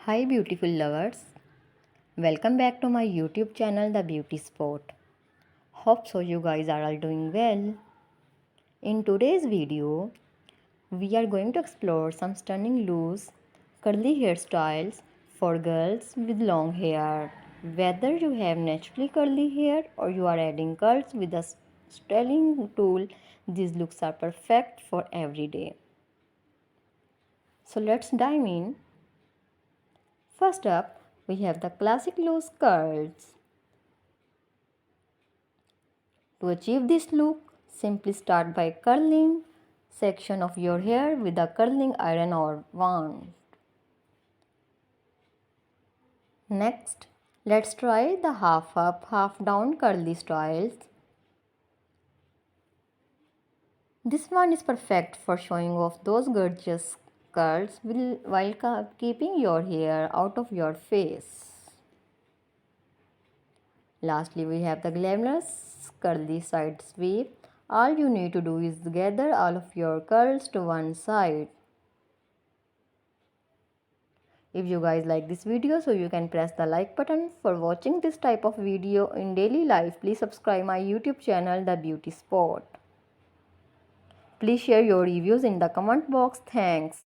Hi beautiful lovers, welcome back to my YouTube channel The Beauty Spot. Hope so you guys are all doing well. In today's video, we are going to explore some stunning loose curly hairstyles for girls with long hair. Whether you have naturally curly hair or you are adding curls with a styling tool, these looks are perfect for every day. So let's dive in. First up, we have the classic loose curls. To achieve this look, simply start by curling section of your hair with a curling iron or wand. Next, let's try the half up, half down curly styles. This one is perfect for showing off those gorgeous curls while keeping your hair out of your face. Lastly, we have the glamorous curly side sweep. All you need to do is gather all of your curls to one side. If you guys like this video, so you can press the like button. For watching this type of video in daily life, please subscribe my YouTube channel The Beauty Spot. Please share your reviews in the comment box. Thanks.